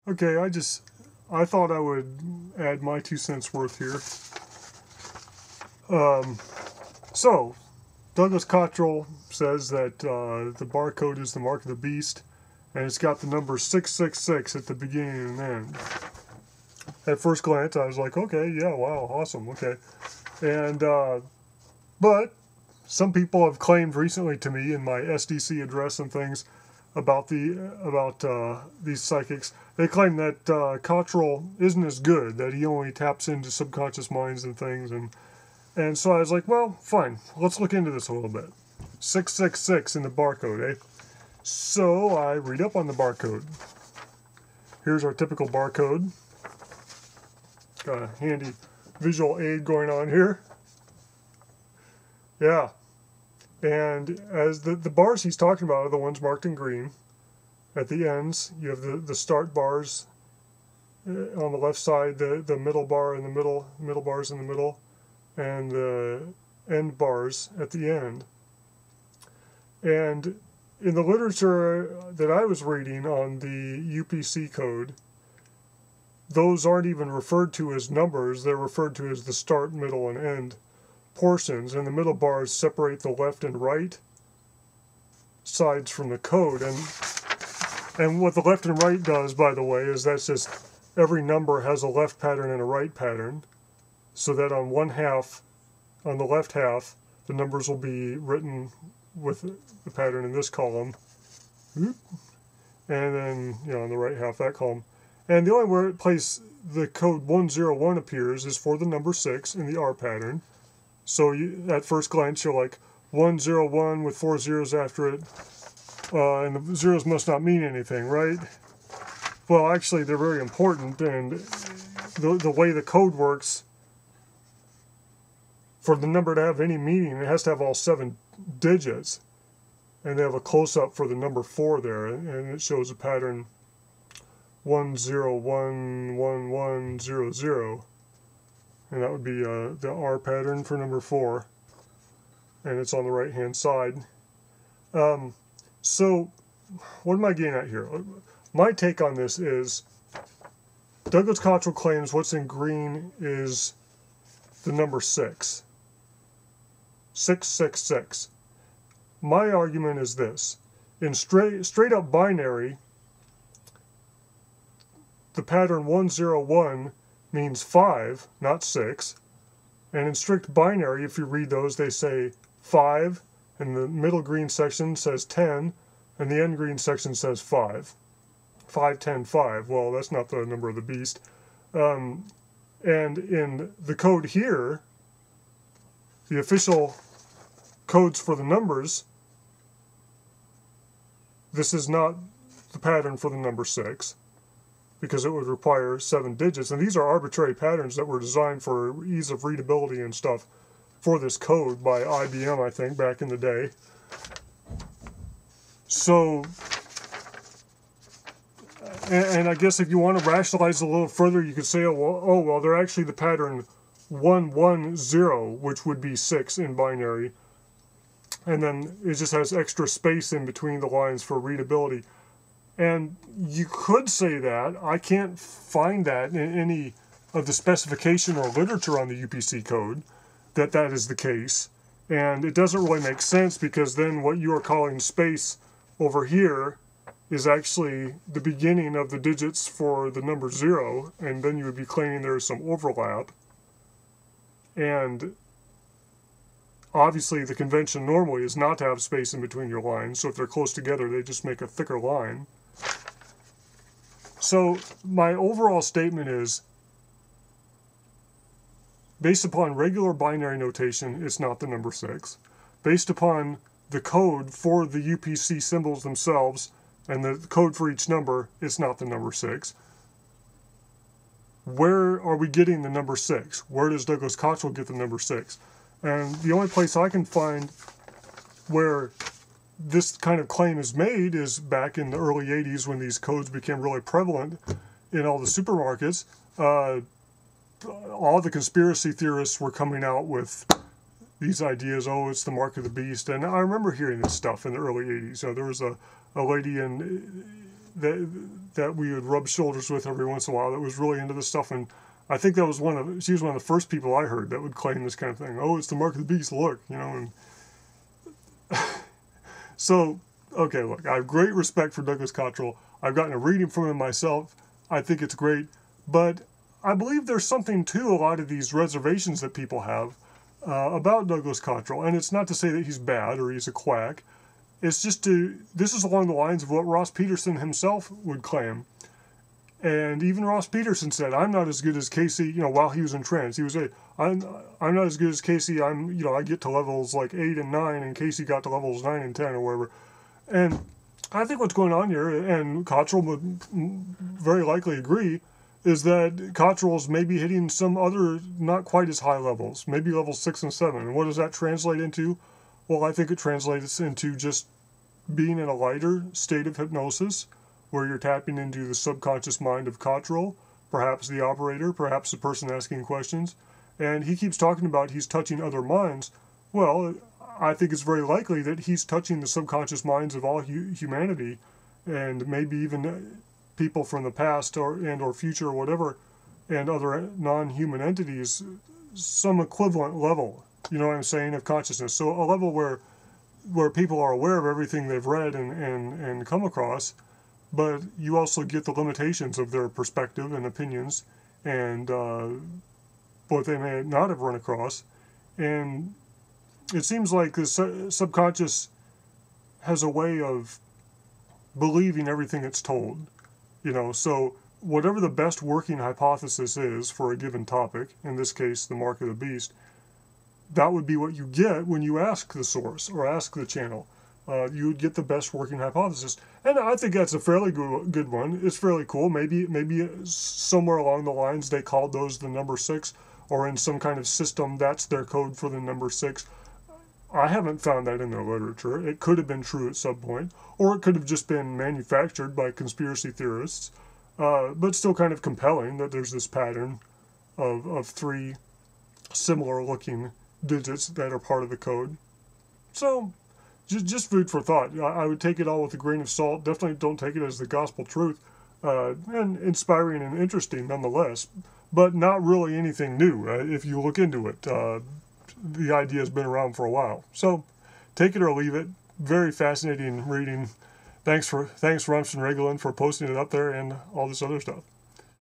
Okay, I thought I would add my 2 cents worth here. So, Douglas Cottrell says that the barcode is the mark of the beast, and it's got the number 666 at the beginning and end. At first glance, I was like, okay, yeah, wow, awesome, okay. And, but some people have claimed recently to me in my SDC address and things about these psychics. They claim that Cottrell isn't as good, that he only taps into subconscious minds and things, and so I was like, well, fine, let's look into this a little bit. 666 in the barcode, eh? So I read up on the barcode. Here's our typical barcode. Got a handy visual aid going on here. Yeah. And as the bars he's talking about are the ones marked in green. At the ends, you have the start bars on the left side, the middle bar in the middle bars in the middle, and the end bars at the end. And in the literature that I was reading on the UPC code, those aren't even referred to as numbers, they're referred to as the start, middle, and end portions, and the middle bars separate the left and right sides from the code. And what the left and right does, by the way, is that's just every number has a left pattern and a right pattern, so that on on the left half, the numbers will be written with the pattern in this column, and then, on the right half, that column. And the only place the code 101 appears is for the number 6 in the R pattern. So at first glance, you're like, 101 with 4 zeros after it, and the zeros must not mean anything, right? Well, actually, they're very important, and the way the code works, for the number to have any meaning, it has to have all 7 digits. And they have a close-up for the number 4 there, and it shows a pattern 1011100, and that would be the R pattern for number 4, and it's on the right hand side. So what am I getting at here? My take on this is Douglas Cottrell claims what's in green is the number 6. 666. My argument is this: in straight up binary, the pattern 101 means 5, not 6. And in strict binary, if you read those, they say 5, and the middle green section says 10, and the end green section says 5. 5, 10, 5. Well, that's not the number of the beast. And in the code here, the official codes for the numbers, this is not the pattern for the number 6. Because it would require 7 digits. And these are arbitrary patterns that were designed for ease of readability and stuff for this code by IBM, I think, back in the day. So, and I guess if you want to rationalize a little further, you could say, oh well, they're actually the pattern 110, which would be 6 in binary. And then it just has extra space in between the lines for readability. And you could say that. I can't find that in any of the specification or literature on the UPC code, that is the case. And it doesn't really make sense, because then what you are calling space over here is actually the beginning of the digits for the number 0, and then you would be claiming there's some overlap. And obviously the convention normally is not to have space in between your lines, so if they're close together, they just make a thicker line. So my overall statement is, based upon regular binary notation, it's not the number 6. Based upon the code for the UPC symbols themselves and the code for each number, it's not the number 6. Where are we getting the number 6? Where does Douglas Cottrell get the number 6? And the only place I can find where this kind of claim is made is back in the early 80s, when these codes became really prevalent in all the supermarkets. All the conspiracy theorists were coming out with these ideas, oh, it's the mark of the beast. And I remember hearing this stuff in the early 80s. There was a lady that we would rub shoulders with every once in a while that was really into this stuff. And I think that was she was one of the first people I heard that would claim this kind of thing. Oh, it's the mark of the beast, look, you know. And so, okay, look, I have great respect for Douglas Cottrell. I've gotten a reading from him myself. I think it's great. But I believe there's something to a lot of these reservations that people have about Douglas Cottrell. And it's not to say that he's bad or he's a quack. It's just this is along the lines of what Ross Peterson himself would claim. And even Ross Peterson said, I'm not as good as Casey, you know, while he was in trance. He was I'm not as good as Casey. I get to levels like 8 and 9, and Casey got to levels 9 and 10 or whatever. And I think what's going on here, and Cottrell would very likely agree, is that Cottrell's maybe hitting some other not quite as high levels, maybe levels 6 and 7. And what does that translate into? Well, I think it translates into just being in a lighter state of hypnosis, where you're tapping into the subconscious mind of Cottrell, perhaps the operator, perhaps the person asking questions. And he keeps talking about he's touching other minds. Well, I think it's very likely that he's touching the subconscious minds of all humanity, and maybe even people from the past or future or whatever, and other non-human entities, some equivalent level, you know what I'm saying, of consciousness. So a level where people are aware of everything they've read and come across, but you also get the limitations of their perspective and opinions and what they may not have run across. And it seems like the subconscious has a way of believing everything it's told, you know. So whatever the best working hypothesis is for a given topic, in this case the mark of the beast, that would be what you get when you ask the source or ask the channel. You would get the best working hypothesis. And I think that's a fairly good one. It's fairly cool. Maybe somewhere along the lines they called those the number 6, or in some kind of system that's their code for the number 6. I haven't found that in the literature. It could have been true at some point, or it could have just been manufactured by conspiracy theorists, but still kind of compelling that there's this pattern of 3 similar looking digits that are part of the code. So just food for thought. I would take it all with a grain of salt. Definitely don't take it as the gospel truth, and inspiring and interesting nonetheless, but not really anything new if you look into it. The idea has been around for a while. So take it or leave it. Very fascinating reading. Thanks Rumps and Regolin for posting it up there and all this other stuff.